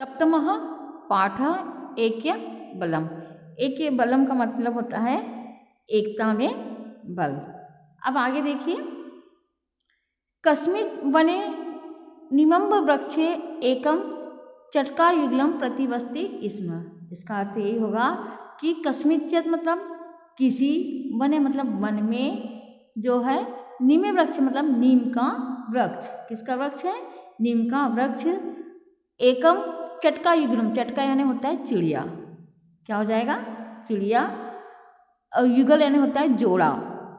सप्तमः पाठः ऐक्य बलम। ऐक्य बलम का मतलब होता है एकता में बल। अब आगे देखिए, कस्मिंश् वने निमम्ब वृक्षे एकम चटका युगलम प्रतिवस्ति स्म। इसका अर्थ यही होगा कि कस्मिंश्चित् मतलब किसी, वने मतलब वन में जो है, निमे वृक्ष मतलब नीम का वृक्ष। किसका वृक्ष है? नीम का वृक्ष। एकम चटका युगलम, चटका यानी होता है चिड़िया, क्या हो जाएगा? चिड़िया। और युगल यानी होता है जोड़ा,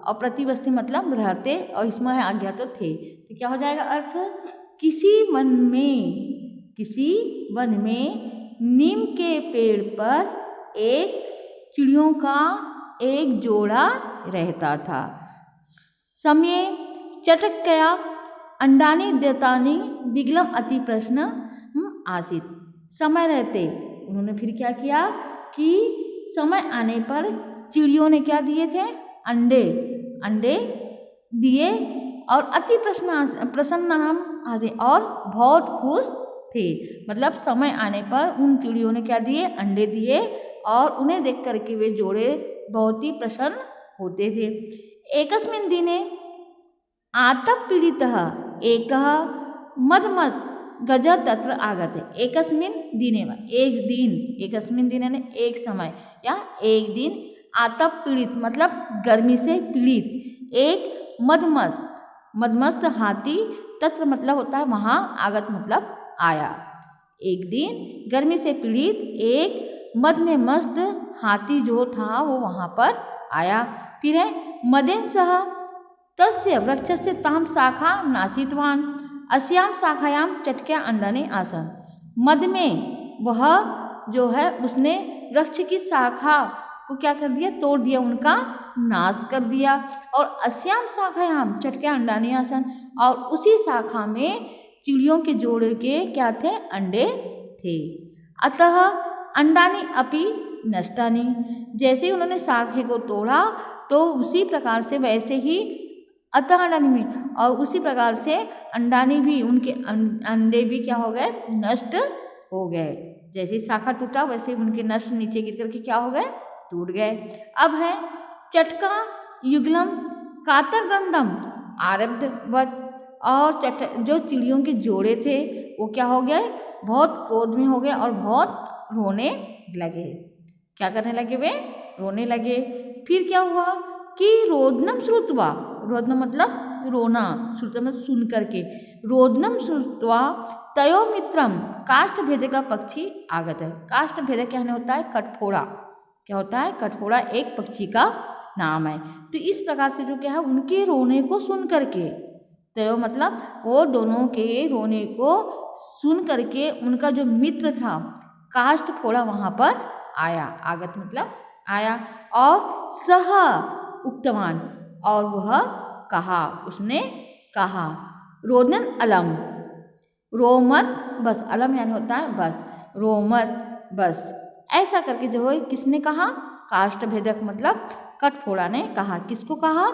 और प्रतिवस्ति मतलब रहते, और इसमें है आज्ञा तो थे, तो क्या हो जाएगा अर्थ? किसी वन में नीम के पेड़ पर एक चिड़ियों का एक जोड़ा रहता था। समय चटकया अंडानी देतानी विगलम अति प्रश्न आसित। समय रहते उन्होंने फिर क्या किया कि समय आने पर चिड़ियों ने क्या दिए थे? अंडे दिए, और अति प्रसन्न हम आदि, और बहुत खुश थे। मतलब समय आने पर उन चिड़ियों ने क्या दिए? अंडे दिए, और उन्हें देख करके वे जोड़े बहुत ही प्रसन्न होते थे। एकस्मिन् दिने आतप पीड़ितः एकः मदमस्त गज तत्र आगते। एकस्मिन् दिने, एकस्मिन् दिन यानी एक समय या एक दिन, आतप पीड़ित मतलब गर्मी से पीड़ित, एक मदमस्त हाथी, तत्र मतलब होता है वहाँ, आगत मतलब आया। एक दिन गर्मी से पीड़ित एक मद में मस्त हाथी जो था वो वहाँ पर आया। फिर है मदेन सह तस्य वृक्षस्य ताम शाखा नाशितवान अस्याम शाखायाम चटक्या अंडानी आसन। मद में वह जो है उसने वृक्ष की शाखा को क्या कर दिया? तोड़ दिया, उनका नाश कर दिया। और अस्याम शाखायाम चटक्या अंडानी आसन, और उसी शाखा में चिड़ियों के जोड़े के क्या थे? अंडे थे। अतः अंडानी अपि नष्टानी, जैसे ही उन्होंने शाखे को तोड़ा तो उसी प्रकार से, वैसे ही अतः अंडानी में, और उसी प्रकार से अंडानी भी, उनके अंडे भी क्या हो गए? नष्ट हो गए। जैसे शाखा टूटा वैसे उनके नष्ट, नीचे गिर करके क्या हो गए? टूट गए। अब है चटका युगलम कातर गंधम आरब्धवत, और जो चिड़ियों के जोड़े थे वो क्या हो गए? बहुत क्रोध में हो गए और बहुत रोने लगे। क्या करने लगे वे? रोने लगे। फिर क्या हुआ कि रोदनम श्रुत्वा, रोदनम मतलब रोना, श्रुत्वा मतलब सुन करके, रोदनम श्रुत्वा तयो मित्रम काष्ठ भेद का पक्षी आगत है। काष्ठ भेद क्या होता है? कठफोड़ा। क्या होता है? कठफोड़ा एक पक्षी का नाम है। तो इस प्रकार से जो क्या है, उनके रोने को सुन करके, तयो मतलब वो दोनों के रोने को सुन करके उनका जो मित्र था काष्ठ फोड़ा वहां पर आया। आगत मतलब आया। और सह उक्तवान, और वह कहा, उसने कहा, रोदन अलम, रोमत बस, अलम यानी होता है बस, रोमत बस, ऐसा करके जो है किसने कहा? काष्ठ भेदक मतलब कठफोड़ा ने कहा। किसको कहा?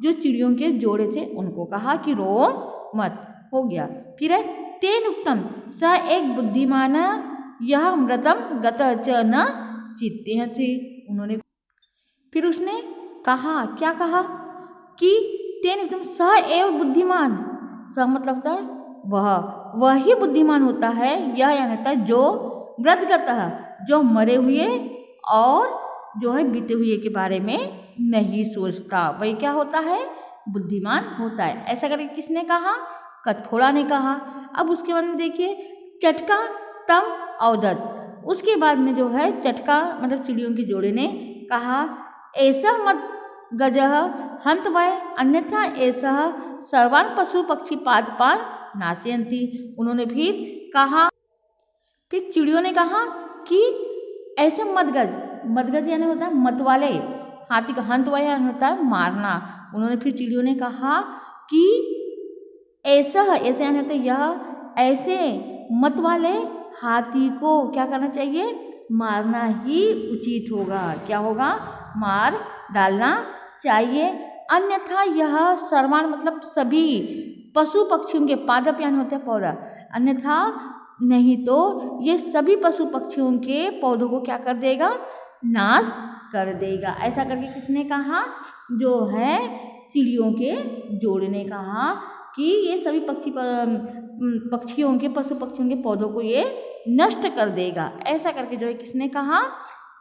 जो चिड़ियों के जोड़े थे उनको कहा कि रो मत, हो गया। फिर है तेन उक्तम स एक बुद्धिमान यह मृतम गत च न चित्ते। उन्होंने फिर उसने कहा, क्या कहा कि तेन उक्तम स एव बुद्धिमान, स मतलब होता है वह ही बुद्धिमान होता है। यह यानी होता है जो मृतगत, जो मरे हुए और जो है बीते हुए के बारे में नहीं सोचता, वही क्या होता है? बुद्धिमान होता है। ऐसा करके किसने कहा? कठफोड़ा ने कहा। अब उसके बाद में देखिए चटका तम अवदत, उसके बाद में जो है चटका मतलब चिड़ियों के जोड़े ने कहा, ऐसा मत गजह हंत वय अन्यथा ऐसा सर्वान पशु पक्षी पादपान नाशयंती। उन्होंने फिर कहा, फिर चिड़ियों ने कहा कि ऐसे मदगज यानी होता है मत वाले हाथी का, हंत वय यानी होता है मारना। उन्होंने फिर चिड़ियों ने कहा कि ऐसा यानी होता है यह, ऐसे मत वाले हाथी को क्या करना चाहिए? मारना ही उचित होगा। क्या होगा? मार डालना चाहिए। अन्यथा यह सर्वान मतलब सभी पशु पक्षियों के पादप यानी होते हैं पौधा, अन्यथा नहीं तो ये सभी पशु पक्षियों के पौधों को क्या कर देगा, नाश कर देगा। ऐसा करके किसने कहा, जो है चिड़ियों के जोड़े ने कहा कि ये सभी पक्षियों के पशु पक्षियों के पौधों को ये नष्ट कर देगा। ऐसा करके जो है किसने कहा,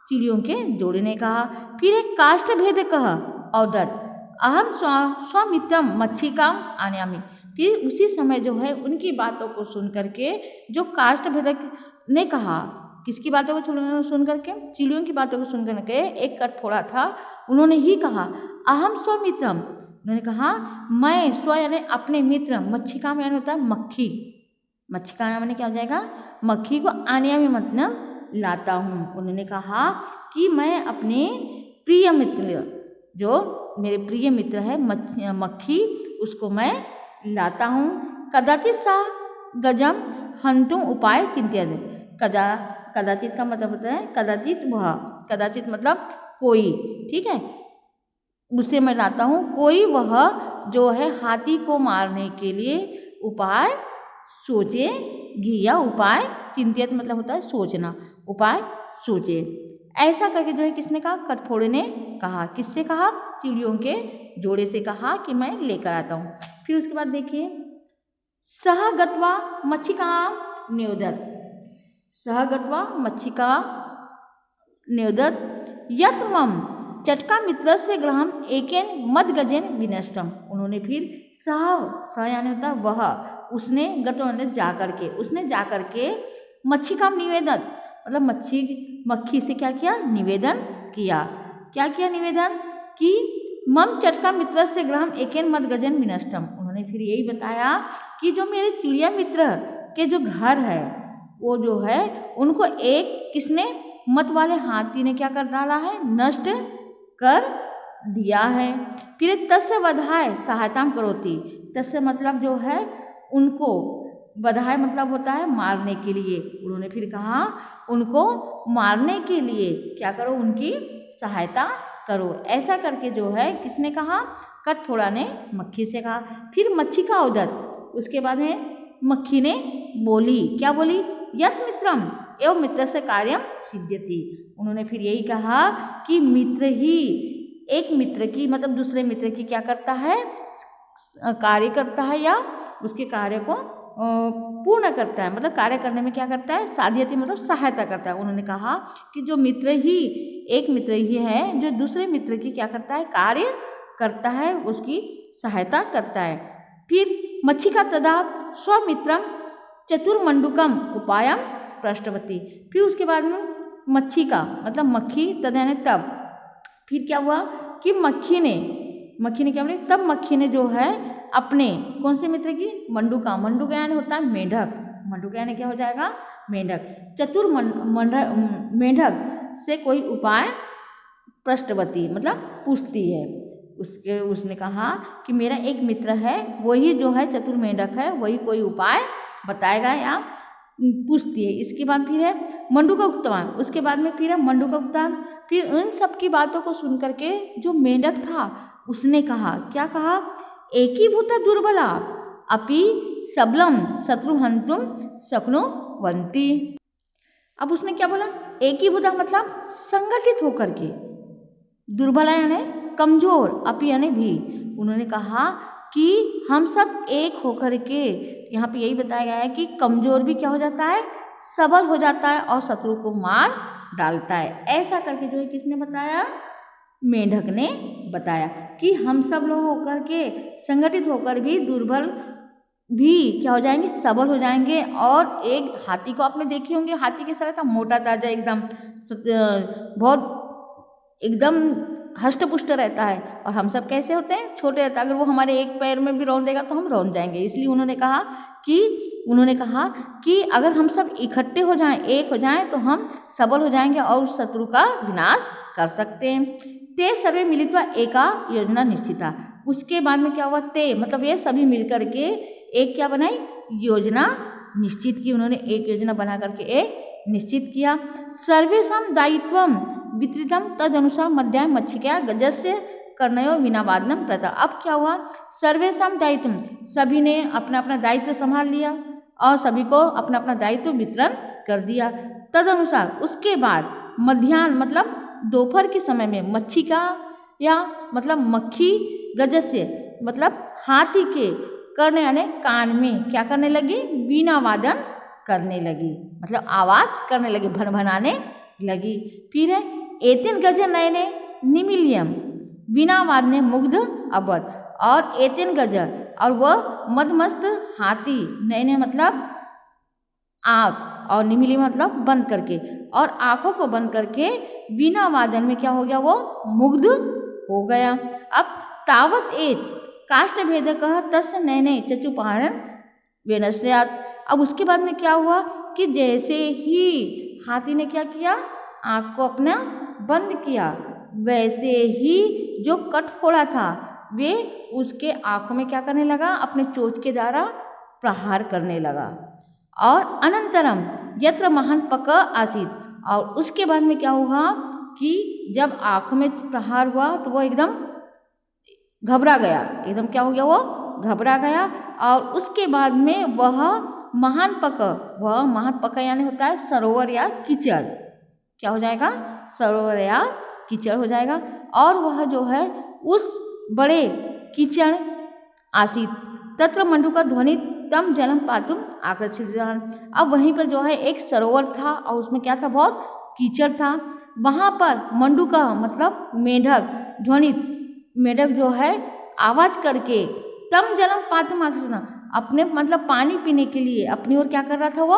चिड़ियों के जोड़े ने कहा। फिर एक काष्ठ भेद कह अवदत अहम स्वामित्रम मच्छिकाम आनयामि। फिर उसी समय जो है उनकी बातों को सुन करके जो काष्ठ भेदक ने कहा, किसकी बातों को सुन करके, चिड़ियों की बातों को सुन करके एक कठफोड़ा था, उन्होंने ही कहा अहम स्वमित्रम, उन्होंने कहा मैं स्व यानी अपने मित्र, मच्छिका में यानी होता है मक्खी, मच्छिका यानी क्या हो जाएगा, मक्खी को आने में मतलब लाता हूँ। उन्होंने कहा कि मैं अपने प्रिय मित्र, जो मेरे प्रिय मित्र है मक्खी, उसको मैं लाता हूँ। कदाचित सा गजम हंतुम उपाय चिंतित। कदाचित का मतलब होता है कदाचित वह, कदाचित मतलब कोई, ठीक है, उसे मैं लाता हूँ, कोई वह जो है हाथी को मारने के लिए उपाय सोचेगी, या उपाय चिंतित मतलब होता है सोचना, उपाय सोचे। ऐसा करके जो है किसने कहा, कठफोड़े ने कहा। किससे कहा, चिड़ियों के जोड़े से कहा कि मैं लेकर आता हूँ। फिर उसके बाद देखिए, सह गत्वा मच्छिका न्योदत, सह गत्वा मच्छिका न्योदत यत मम चटका मित्र से ग्रहम एकेन मद गजेन विनष्टम। उन्होंने फिर सह यानी होता है वह, उसने गत्वा जा करके, उसने जा करके मच्छिका निवेदन मतलब मक्खी से क्या किया, निवेदन किया। क्या किया निवेदन, कि मम चटका मित्र से ग्रहम एकेन मद गजन विनष्टम। उन्होंने फिर यही बताया कि जो मेरे चिड़िया मित्र के जो घर है वो जो है उनको एक किसने, मत वाले हाथी ने क्या कर डाला है, नष्ट कर दिया है। फिर तस्य वधाय सहायता करोती, तस्य मतलब जो है उनको, वधाय मतलब होता है मारने के लिए। उन्होंने फिर कहा उनको मारने के लिए क्या करो, उनकी सहायता करो। ऐसा करके जो है किसने कहा, कठफोड़ा ने मक्खी से कहा। फिर मच्छी का उदर, उसके बाद में मक्खी ने बोली, क्या बोली, यत मित्रम एवं मित्र से कार्यम सिद्ध्यति। उन्होंने फिर यही कहा कि मित्र ही एक मित्र की मतलब दूसरे मित्र की क्या करता है, कार्य करता है, या उसके कार्य को पूर्ण करता है, मतलब कार्य करने में क्या करता है, साध्यति मतलब सहायता करता है। उन्होंने कहा कि जो मित्र ही, एक मित्र ही है जो दूसरे मित्र की क्या करता है, कार्य करता है, उसकी सहायता करता है। फिर मच्छी का तदा स्वमित्रम चतुर्मंडुकम उपायम पृष्ठवती। फिर उसके बाद में मच्छी का मतलब मक्खी, तदा ने तब, फिर क्या हुआ कि मक्खी ने क्या बोले, तब मक्खी ने जो है अपने कौन से मित्र की, मंडुका, मंडुका यानी होता है मेढक, मंडुका यानी क्या हो जाएगा, मेढक, चतुर मेढक से कोई उपाय पृष्ठवती मतलब पूछती है। उसने कहा कि मेरा एक मित्र है, वही जो है चतुर मेढक है, वही कोई उपाय बताएगा या पूछती है। इसके बाद फिर है मंडुका उक्तवान, उसके बाद में फिर है मंडुका उक्तवान। फिर उन सब की बातों को सुन करके जो मेंढक था उसने कहा, क्या कहा, एक ही भूता दुर्बला अपि सबलम शत्रु हंतुम शक्नुवन्ति। अब उसने क्या बोला, एक ही भूता मतलब संगठित होकर के, दुर्बला यानी कमजोर, अपि यानी भी। उन्होंने कहा कि हम सब एक होकर के, यहाँ पे यही बताया गया है कि कमजोर भी क्या हो जाता है, सबल हो जाता है और शत्रु को मार डालता है। ऐसा करके जो है किसने बताया, मेंढक ने बताया कि हम सब लोग होकर के संगठित होकर भी दुर्बल भी क्या हो जाएंगे, सबल हो जाएंगे। और एक हाथी को आपने देखे होंगे, हाथी के साथ मोटा ताजा एकदम बहुत एकदम हष्ट पुष्ट रहता है, और हम सब कैसे होते हैं, छोटे रहते हैं। अगर वो हमारे एक पैर में भी रौंद देगा तो हम रौंद जाएंगे। इसलिए उन्होंने कहा कि अगर हम सब इकट्ठे हो जाएं, एक हो जाएं, तो हम सबल हो जाएंगे और उस शत्रु का विनाश कर सकते हैं। ते सर्वे मिलित्वा एका योजना निश्चिता। उसके बाद में क्या हुआ, ते मतलब ये सभी मिलकर के एक क्या बनाई, योजना निश्चित की। उन्होंने एक योजना बना करके एक निश्चित किया। सर्वेषां दायित्वम वितरितम तद अनुसार मध्याय मच्छिका गजस्य कर्णयो विनावादनम प्रथा। अब क्या हुआ, सर्वेषां दायित्वम, सभी ने अपना अपना दायित्व संभाल लिया और सभी को अपना अपना दायित्व वितरण कर दिया। तदनुसार उसके बाद मध्याह्न मतलब दोपहर के समय में मच्छी का या मतलब मक्खी गजस से मतलब हाथी के करने यानी कान में क्या करने लगी, वीणा वादन करने लगी, मतलब आवाज करने लगी, भनभनाने लगी। फिर है एतिन गज नयने निमिलियम, वीणा वादने मुग्ध अबद, और एतिन गज और वह मदमस्त हाथी, नयने मतलब आँख और निमिली मतलब बंद करके, और आंखों को बंद करके वीणा वादन में क्या हो गया, वो मुग्ध हो गया। अब तावत एच काष्ठ भेद कह तस्य नयने चचुपारण वेनस्यात। अब उसके बाद में क्या हुआ कि जैसे ही हाथी ने क्या किया, आँख को अपना बंद किया, वैसे ही जो कठफोड़ा था वे उसके आंखों में क्या करने लगा, अपने चोंच के द्वारा प्रहार करने लगा। और अनंतरम यत्र महान पक आसित, और उसके बाद में क्या हुआ कि जब आंखों में प्रहार हुआ तो वो एकदम घबरा गया, एकदम क्या हो गया, वो घबरा गया। और उसके बाद में वह महान पक, वह महान पक यानी होता है सरोवर या कीचड़, क्या हो जाएगा, सरोवर या कीचड़ हो जाएगा। और वह जो है उस बड़े कीचड़ आसित तत्र मंडूका ध्वनि तम जलम पातुम आकर्षित। अब वहीं पर जो है एक सरोवर था और उसमें क्या था, बहुत कीचड़ था। वहां पर मंडूका मतलब मेढक, ध्वनि मेढक जो है आवाज करके तम जलम पातुम आकर्षित, अपने मतलब पानी पीने के लिए अपनी ओर क्या कर रहा था, वो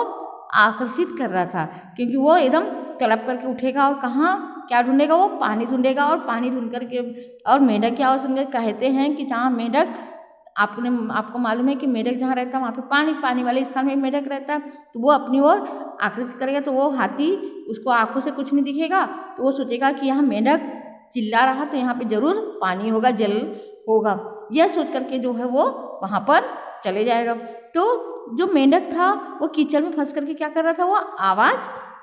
आकर्षित कर रहा था, क्योंकि वो एकदम तड़प करके उठेगा और कहाँ क्या ढूंढेगा, वो पानी ढूंढेगा। और पानी ढूंढ करके और मेढक की आवाज सुनकर कहते हैं कि जहाँ मेढक, आपको मालूम है कि मेढक जहाँ रहता है वहाँ पे पानी वाले स्थान में मेढक रहता है, तो वो अपनी ओर आकर्षित करेगा। तो वो हाथी उसको आंखों से कुछ नहीं दिखेगा, तो वो सोचेगा कि यहाँ मेढक चिल्ला रहा तो यहाँ पे जरूर पानी होगा, जल होगा, यह सोच करके जो है वो वहाँ पर चले जाएगा। तो जो मेंढक था वो कीचड़ में फंस करके क्या कर रहा था, वो आवाज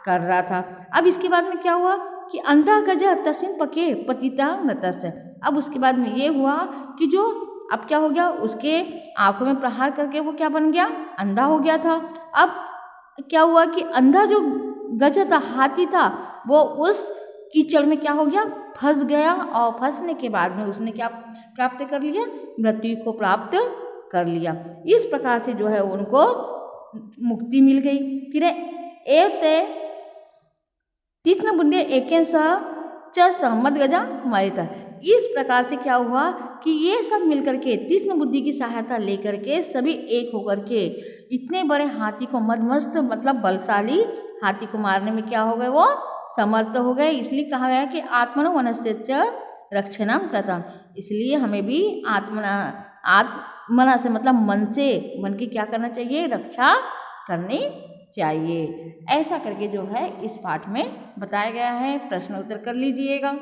कर रहा था। अब इसके बाद में क्या हुआ कि अंधा गज तस्मिन पके पतिता मृतस्य। अब उसके बाद में ये हुआ कि जो अब क्या हो गया, उसके आंखों में प्रहार करके वो क्या बन गया, अंधा हो गया था। अब क्या हुआ कि अंधा जो गज था, हाथी था, वो उस कीचड़ में क्या हो गया, फंस गया। और फंसने के बाद में उसने क्या प्राप्त कर लिया, मृत्यु को प्राप्त कर लिया। इस प्रकार से जो है उनको मुक्ति मिल गई। फिर एवते तीक्ष्ण बुद्धि एकेन सह च सहमत गजा मरित। इस प्रकार से क्या हुआ कि ये सब मिलकर के तीक्ष्ण बुद्धि की सहायता लेकर के सभी एक होकर के इतने बड़े हाथी को, मदमस्त मतलब बलशाली हाथी को मारने में क्या हो गए, वो समर्थ हो गए। इसलिए कहा गया कि आत्मनो वनस्य रक्षणम कृतम। इसलिए हमें भी आत्मना से मतलब मन से, मन की क्या करना चाहिए, रक्षा करनी चाहिए। ऐसा करके जो है इस पाठ में बताया गया है। प्रश्न उत्तर कर लीजिएगा।